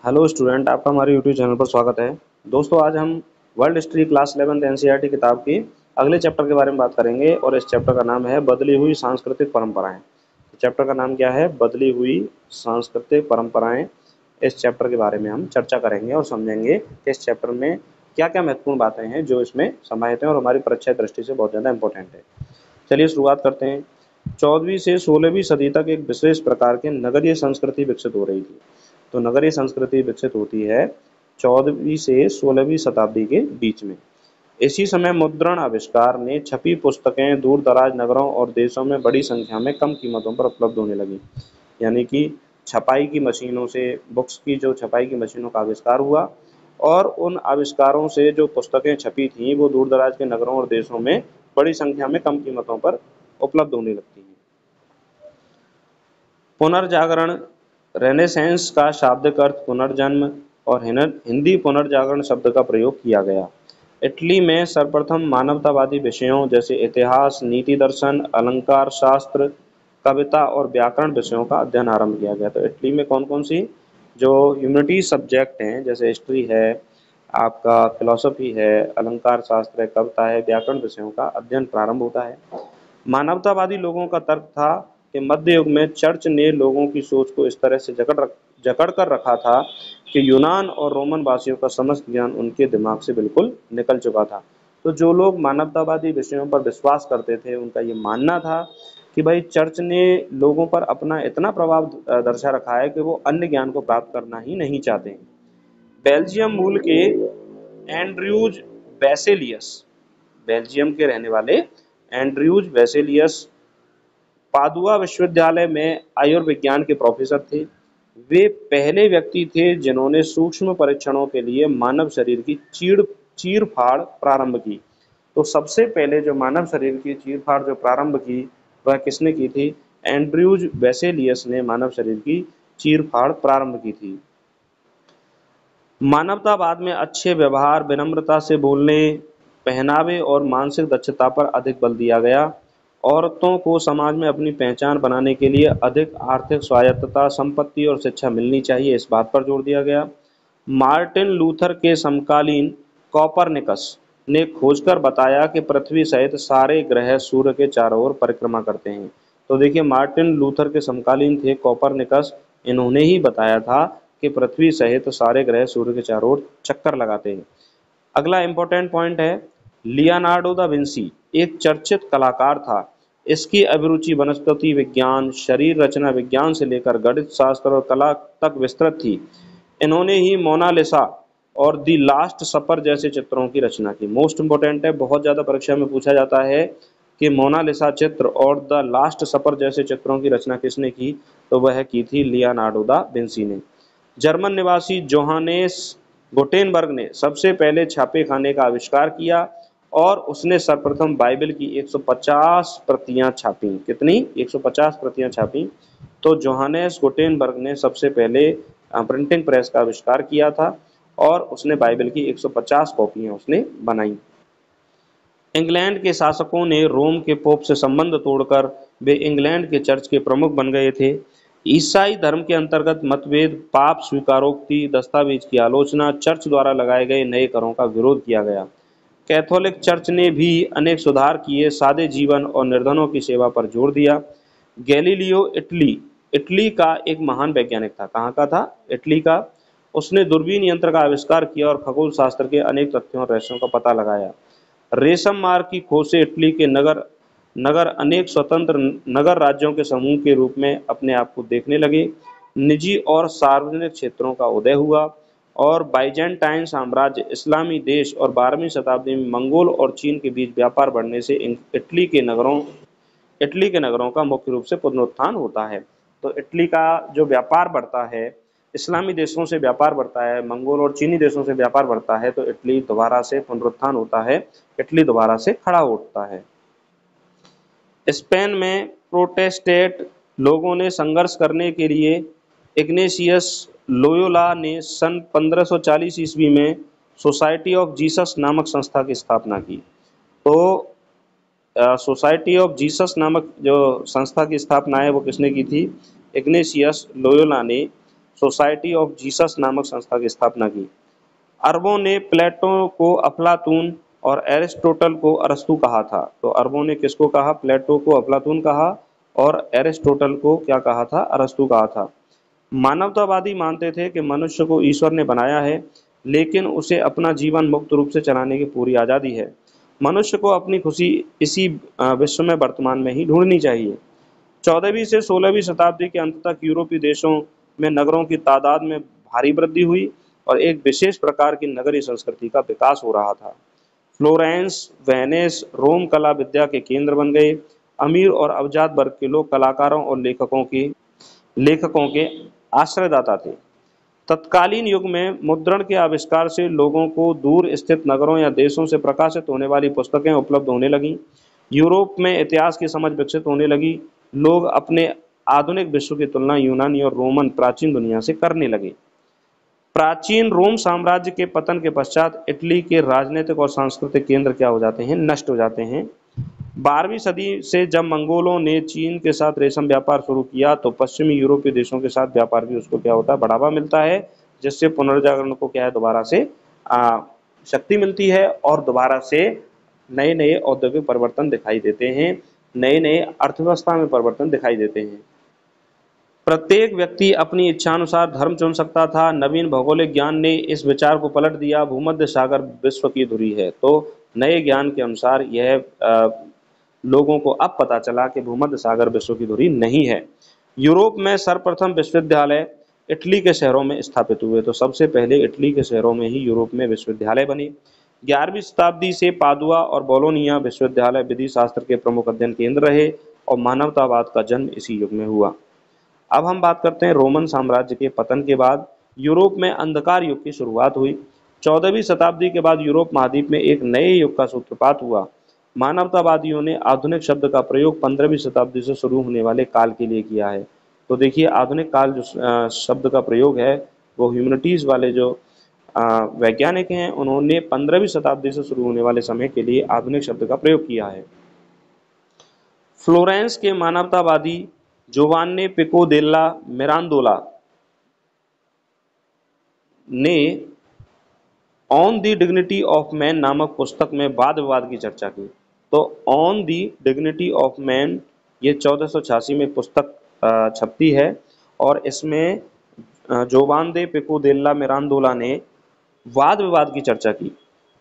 Hello student, आपका हमारे YouTube channel पर स्वागत है। दोस्तों, आज हम world history class 11th NCERT किताब की अगले चैप्टर के बारे में बात करेंगे और इस चैप्टर का नाम है बदली हुई सांस्कृतिक परंपराएं। चैप्टर का नाम क्या है? बदली हुई सांस्कृतिक परंपराएं। इस चैप्टर के बारे में हम चर्चा करेंगे और समझेंगे कि इस चैप्टर में क्या क्या महत्वपूर्ण बातें हैं जो इसमें समाहित हैं और हमारी परीक्षा दृष्टि से बहुत ज़्यादा इंपॉर्टेंट है। चलिए शुरुआत करते हैं। 14वीं से 16वीं सदी तक एक विशेष प्रकार के नगरीय संस्कृति विकसित हो रही थी। तो नगरीय संस्कृति विकसित होती है 14वीं से 16वीं शताब्दी के बीच में। इसी समय मुद्रण आविष्कार ने छपी पुस्तकें दूर दराज नगरों और देशों में बड़ी संख्या में कम कीमतों पर उपलब्ध होने लगी। यानी कि छपाई की मशीनों से, बुक्स की जो छपाई की मशीनों का आविष्कार हुआ और उन आविष्कारों से जो पुस्तकें छपी थीं वो दूर दराज के नगरों और देशों में बड़ी संख्या में कम कीमतों पर उपलब्ध होने लगती हैं। पुनर्जागरण। रेनेसेंस का शाब्दिक अर्थ पुनर्जन्म और हिंदी पुनर्जागरण शब्द का प्रयोग किया गया। इटली में सर्वप्रथम मानवतावादी विषयों जैसे इतिहास, नीति दर्शन, अलंकार शास्त्र, कविता और व्याकरण विषयों का अध्ययन आरंभ किया गया। तो इटली में कौन कौन सी जो ह्यूमैनिटी सब्जेक्ट हैं, जैसे हिस्ट्री है, आपका फिलॉसफी है, अलंकार शास्त्र है, कविता है, व्याकरण विषयों का अध्ययन प्रारंभ होता है। मानवतावादी लोगों का तर्क था कि मध्य युग में चर्च ने लोगों की सोच को इस तरह से जकड़ कर रखा था कि यूनान और रोमन वासियों का समस्त ज्ञान उनके दिमाग से बिल्कुल निकल चुका था। तो जो लोग मानवतावादी विषयों पर विश्वास करते थे उनका ये मानना था कि भाई चर्च ने लोगों पर अपना इतना प्रभाव दर्शा रखा है कि वो अन्य ज्ञान को प्राप्त करना ही नहीं चाहते। बेल्जियम मूल के एंड्रयूज बेसेलियस, बेल्जियम के रहने वाले एंड्रयूज बेसेलियस पादुआ विश्वविद्यालय में आयुर्विज्ञान के प्रोफेसर थे। वे पहले व्यक्ति थे जिन्होंने सूक्ष्म परीक्षणों के लिए मानव शरीर की चीर फाड़ प्रारंभ की। तो सबसे पहले जो मानव शरीर की चीर फाड़ जो प्रारंभ की वह किसने की थी? एंड्रयूज बेसेलियस ने मानव शरीर की चीर फाड़ प्रारंभ की थी। मानवतावाद में अच्छे व्यवहार, विनम्रता से बोलने, पहनावे और मानसिक दक्षता पर अधिक बल दिया गया। औरतों को समाज में अपनी पहचान बनाने के लिए अधिक आर्थिक स्वायत्तता, संपत्ति और शिक्षा मिलनी चाहिए, इस बात पर जोर दिया गया। मार्टिन लूथर के समकालीन कॉपरनिकस ने खोजकर बताया कि पृथ्वी सहित सारे ग्रह सूर्य के चारों ओर परिक्रमा करते हैं। तो देखिए, मार्टिन लूथर के समकालीन थे कॉपरनिकस, इन्होंने ही बताया था कि पृथ्वी सहित सारे ग्रह सूर्य के चारों ओर चक्कर लगाते हैं। अगला इंपॉर्टेंट पॉइंट है, लियोनार्डो दा विंसी एक चर्चित कलाकार था। इसकी अभिरुचि वनस्पति विज्ञान, शरीर रचना विज्ञान से लेकर गणित शास्त्र और कला तक विस्तृत थी। इन्होंने ही मोनालिसा और दी लास्ट सपर जैसे चित्रों की रचना की। मोस्ट इंपॉर्टेंट है, बहुत ज़्यादा परीक्षा में पूछा जाता है कि मोनालिसा चित्र और द लास्ट सपर जैसे चित्रों की रचना किसने की? तो वह की थी लियोनार्डो दा विंसी ने। जर्मन निवासी जोहानेस गुटेनबर्ग ने सबसे पहले छापे खाने का आविष्कार किया और उसने सर्वप्रथम बाइबल की 150 प्रतियां छापी। कितनी? 150 प्रतियां छापी। तो जोहानेस गुटेनबर्ग ने सबसे पहले प्रिंटिंग प्रेस का आविष्कार किया था और उसने बाइबल की 150 कॉपियां उसने बनाई। इंग्लैंड के शासकों ने रोम के पोप से संबंध तोड़कर वे इंग्लैंड के चर्च के प्रमुख बन गए थे। ईसाई धर्म के अंतर्गत मतभेद, पाप स्वीकारोक्ति, दस्तावेज की आलोचना, चर्च द्वारा लगाए गए नए करों का विरोध किया गया। कैथोलिक चर्च ने भी अनेक सुधार किए, सादे जीवन और निर्धनों की सेवा पर जोर दिया। गैलीलियो इटली का एक महान वैज्ञानिक था। कहाँ का था? इटली का। उसने दूरबीन यंत्र का आविष्कार किया और खगोल शास्त्र के अनेक तथ्यों और रहस्यों का पता लगाया। रेशम मार्ग की खोज से इटली के नगर नगर अनेक स्वतंत्र नगर राज्यों के समूह के रूप में अपने आप को देखने लगे। निजी और सार्वजनिक क्षेत्रों का उदय हुआ और बाइजेंटाइन साम्राज्य, इस्लामी देश और 12वीं शताब्दी में मंगोल और चीन के बीच व्यापार बढ़ने से इटली के नगरों का मुख्य रूप से पुनरुत्थान होता है। तो इटली का जो व्यापार बढ़ता है, इस्लामी देशों से व्यापार बढ़ता है, मंगोल और चीनी देशों से व्यापार बढ़ता है, तो इटली दोबारा से पुनरुत्थान होता है, इटली दोबारा से खड़ा उठता है। स्पेन में प्रोटेस्टेंट लोगों ने संघर्ष करने के लिए इग्नेशियस लोयोला ने सन 1540 ईस्वी में सोसाइटी ऑफ जीसस नामक संस्था की स्थापना की। तो सोसाइटी ऑफ जीसस नामक जो संस्था की स्थापना है वो किसने की थी? इग्नेशियस लोयोला ने सोसाइटी ऑफ जीसस नामक संस्था की स्थापना की। अरबों ने प्लेटो को अफलातून और एरिस्टोटल को अरस्तु कहा था। तो अरबों ने किसको कहा? प्लेटो को अफलातून कहा और एरिस्टोटल को क्या कहा था? अरस्तु कहा था। मानवतावादी मानते थे कि मनुष्य को ईश्वर ने बनाया है, लेकिन उसे अपना जीवन मुक्त रूप से चलाने की पूरी आज़ादी है। मनुष्य को अपनी खुशी इसी विश्व में वर्तमान में ही ढूंढनी चाहिए। 14वीं से 16वीं शताब्दी के अंत तक यूरोपीय देशों में नगरों की तादाद में भारी वृद्धि हुई और एक विशेष प्रकार की नगरीय संस्कृति का विकास हो रहा था। फ्लोरेंस, वेनिस, रोम कला विद्या के केंद्र बन गए। अमीर और अवजात वर्ग के लोग कलाकारों और लेखकों के आश्रयदाता थे। तत्कालीन युग में मुद्रण के आविष्कार से लोगों को दूर स्थित नगरों या देशों से प्रकाशित होने वाली पुस्तकें उपलब्ध होने लगीं। यूरोप में इतिहास की समझ विकसित होने लगी। लोग अपने आधुनिक विश्व की तुलना यूनानी और रोमन प्राचीन दुनिया से करने लगे। प्राचीन रोम साम्राज्य के पतन के पश्चात इटली के राजनीतिक और सांस्कृतिक केंद्र क्या हो जाते हैं? नष्ट हो जाते हैं। 12वीं सदी से जब मंगोलों ने चीन के साथ रेशम व्यापार शुरू किया तो पश्चिमी यूरोपीय देशों के साथ व्यापार भी उसको क्या होता है? बढ़ावा मिलता है, जिससे पुनर्जागरण को क्या है? दोबारा से शक्ति मिलती है और दोबारा से नए नए औद्योगिक परिवर्तन दिखाई देते हैं, नए नए अर्थव्यवस्था में परिवर्तन दिखाई देते हैं। प्रत्येक व्यक्ति अपनी इच्छानुसार धर्म चुन सकता था। नवीन भौगोलिक ज्ञान ने इस विचार को पलट दिया। भूमध्य सागर विश्व की धुरी है। तो नए ज्ञान के अनुसार यह लोगों को अब पता चला कि भूमध्य सागर विश्व की धुरी नहीं है। यूरोप में सर्वप्रथम विश्वविद्यालय इटली के शहरों में स्थापित हुए। तो सबसे पहले इटली के शहरों में ही यूरोप में विश्वविद्यालय बने। 11वीं शताब्दी से पादुआ और बोलोनिया विश्वविद्यालय विधि शास्त्र के प्रमुख अध्ययन केंद्र रहे और मानवतावाद का जन्म इसी युग में हुआ। अब हम बात करते हैं रोमन साम्राज्य के पतन के बाद यूरोप में अंधकार युग की शुरुआत हुई। 14वीं शताब्दी के बाद यूरोप महाद्वीप में एक नए युग का सूत्रपात हुआ। मानवतावादियों ने आधुनिक शब्द का प्रयोग 15वीं शताब्दी से शुरू होने वाले काल के लिए किया है। तो देखिए, आधुनिक काल जो शब्द का प्रयोग है वो ह्यूमैनिटीज़ वाले जो वैज्ञानिक हैं उन्होंने 15वीं शताब्दी से शुरू होने वाले समय के लिए आधुनिक शब्द का प्रयोग किया है। फ्लोरेंस के मानवतावादी जोवान्ने पिको देल्ला मिरांडोला ने on the dignity of man नामक पुस्तक में वाद विवाद की चर्चा की। तो on the dignity of man ये 1486 में पुस्तक छपती है और इसमें जोवान दे पिको देल्ला मिरांडोला ने वाद विवाद की चर्चा की।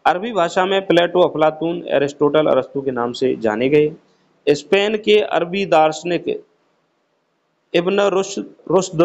अरबी भाषा में प्लेटो, अफलातून, एरिस्टोटल, अरस्तु के नाम से जाने गए। स्पेन के अरबी दार्शनिक इब्न रुश्द,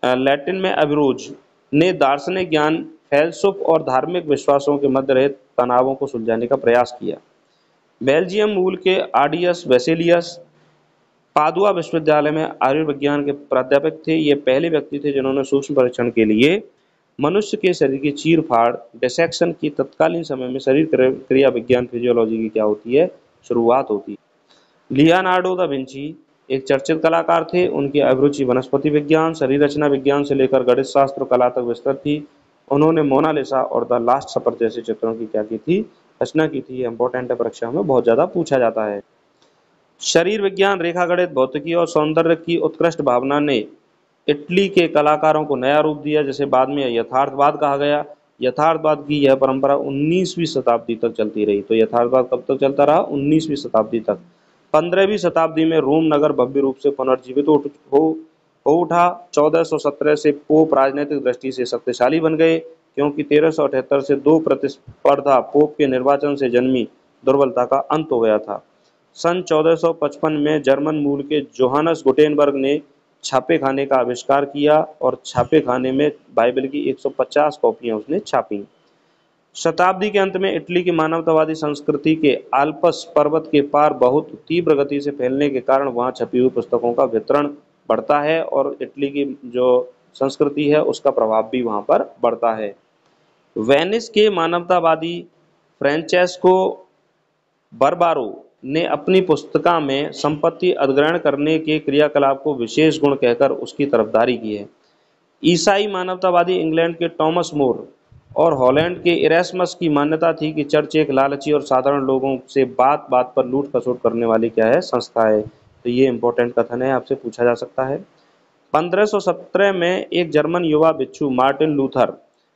लैटिन में अविरोज, ने दार्शनिक ज्ञान, फैलसुफ और धार्मिक विश्वासों के मध्य रहे तनावों को सुलझाने का प्रयास किया। बेल्जियम मूल के आडियस वेसेलियस पादुआ विश्वविद्यालय में आयुर्विज्ञान के प्राध्यापक थे। ये पहले व्यक्ति थे जिन्होंने सूक्ष्म परीक्षण के लिए मनुष्य के शरीर की चीर फाड़, डिसेक्शन की तत्कालीन समय में शरीर क्रिया विज्ञान, फिजियोलॉजी की क्या होती है? शुरुआत होती है। लियोनार्डो दा विंची एक चर्चित कलाकार थे। उनकी अभिरुचि वनस्पति विज्ञान, शरीर रचना विज्ञान से लेकर गणित शास्त्र और कला तक विस्तृत थी। उन्होंने मोनालिसा और द लास्ट सपर जैसे चित्रों की क्या की थी? रचना की थी। इंपॉर्टेंट है, परीक्षा में बहुत ज़्यादा पूछा जाता है। शरीर विज्ञान, रेखा गणित, भौतिकी और सौंदर्य की उत्कृष्ट भावना ने इटली के कलाकारों को नया रूप दिया, जिसे बाद में यथार्थवाद कहा गया। यथार्थवाद की यह परंपरा 19वीं शताब्दी तक चलती रही। तो यथार्थवाद कब तक चलता रहा? 19वीं शताब्दी तक। 15वीं शताब्दी में रोम नगर भव्य रूप से पुनर्जीवित हो उठा। 1417 से पोप राजनीतिक दृष्टि से शक्तिशाली बन गए, क्योंकि 1378 से दो प्रतिस्पर्धा पोप के निर्वाचन से जन्मी दुर्बलता का अंत हो गया था। सन 1455 में जर्मन मूल के जोहानस गुटेनबर्ग ने छापे खाने का आविष्कार किया और छापे खाने में बाइबल की 150 कॉपियां उसने छापी। शताब्दी के अंत में इटली की मानवतावादी संस्कृति के आल्प्स पर्वत के पार बहुत तीव्र गति से फैलने के कारण वहां छपी हुई पुस्तकों का वितरण बढ़ता है और इटली की जो संस्कृति है उसका प्रभाव भी वहां पर बढ़ता है। वेनिस के मानवतावादी फ्रांचेस्को बर्बारो ने अपनी पुस्तिका में संपत्ति अधिग्रहण करने के क्रियाकलाप को विशेष गुण कहकर उसकी तरफदारी की है। ईसाई मानवतावादी इंग्लैंड के टॉमस मोर और हॉलैंड के इरेस्मस की मान्यता थी कि चर्च एक लालची और साधारण लोगों से बात बात पर लूट खसोट करने वाली क्या है? संस्था है। तो ये इंपॉर्टेंट कथन है, आपसे पूछा जा सकता है। 1517 में एक जर्मन युवा भिक्षु मार्टिन लूथर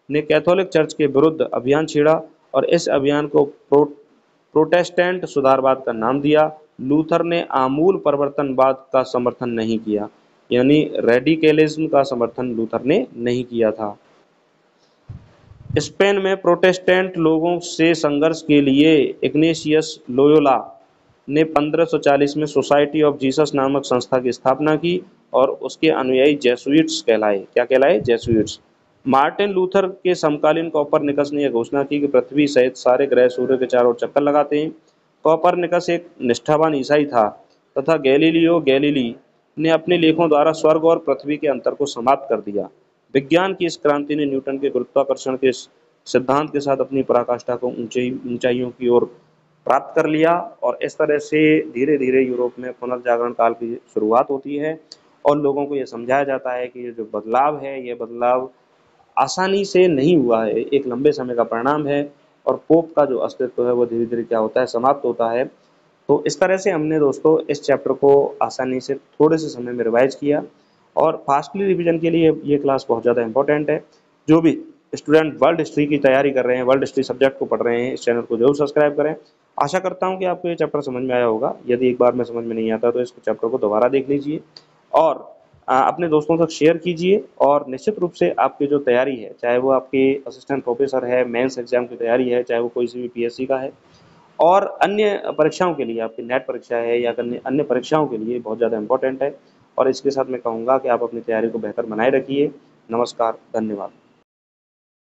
ने कैथोलिक चर्च के विरुद्ध अभियान छेड़ा और इस अभियान को प्रोटेस्टेंट सुधारवाद का नाम दिया। लूथर ने आमूल परिवर्तनवाद का समर्थन नहीं किया, यानी रेडिकलिज्म का समर्थन लूथर ने नहीं किया था। स्पेन में प्रोटेस्टेंट लोगों से संघर्ष के लिए इग्नेशियस लोयोला ने 1540 में सोसाइटी ऑफ जीसस नामक संस्था की स्थापना की और उसके अनुयायी जेसुइट्स कहलाए। क्या कहलाए? जेसुइट्स। मार्टिन लूथर के समकालीन कॉपरनिकस ने यह घोषणा की कि पृथ्वी सहित सारे ग्रह सूर्य के चारों ओर चक्कर लगाते हैं। कॉपरनिकस एक निष्ठावान ईसाई था तथा गैलीलियो गैलीली ने अपने लेखों द्वारा स्वर्ग और पृथ्वी के अंतर को समाप्त कर दिया। विज्ञान की इस क्रांति ने न्यूटन के गुरुत्वाकर्षण के सिद्धांत के साथ अपनी पराकाष्ठा को ऊंचाइयों की ओर प्राप्त कर लिया और इस तरह से धीरे धीरे यूरोप में पुनर्जागरण काल की शुरुआत होती है और लोगों को यह समझाया जाता है कि ये जो बदलाव है, ये बदलाव आसानी से नहीं हुआ है, एक लंबे समय का परिणाम है और पोप का जो अस्तित्व है वो धीरे धीरे क्या होता है, समाप्त होता है। तो इस तरह से हमने दोस्तों इस चैप्टर को आसानी से थोड़े से समय में रिवाइज किया और फास्टली रिवीजन के लिए ये क्लास बहुत ज़्यादा इंपॉर्टेंट है। जो भी स्टूडेंट वर्ल्ड हिस्ट्री की तैयारी कर रहे हैं, वर्ल्ड हिस्ट्री सब्जेक्ट को पढ़ रहे हैं, इस चैनल को जरूर सब्सक्राइब करें। आशा करता हूं कि आपको ये चैप्टर समझ में आया होगा। यदि एक बार में समझ में नहीं आता तो इस चैप्टर को दोबारा देख लीजिए और अपने दोस्तों तक शेयर कीजिए और निश्चित रूप से आपकी जो तैयारी है, चाहे वो आपके असिस्टेंट प्रोफेसर है, मेंस एग्जाम की तैयारी है, चाहे वो कोई सी भी पीएससी का है और अन्य परीक्षाओं के लिए, आपकी नेट परीक्षा है या अन्य परीक्षाओं के लिए बहुत ज़्यादा इंपॉर्टेंट है। और इसके साथ मैं कहूँगा कि आप अपनी तैयारी को बेहतर बनाए रखिए। नमस्कार, धन्यवाद।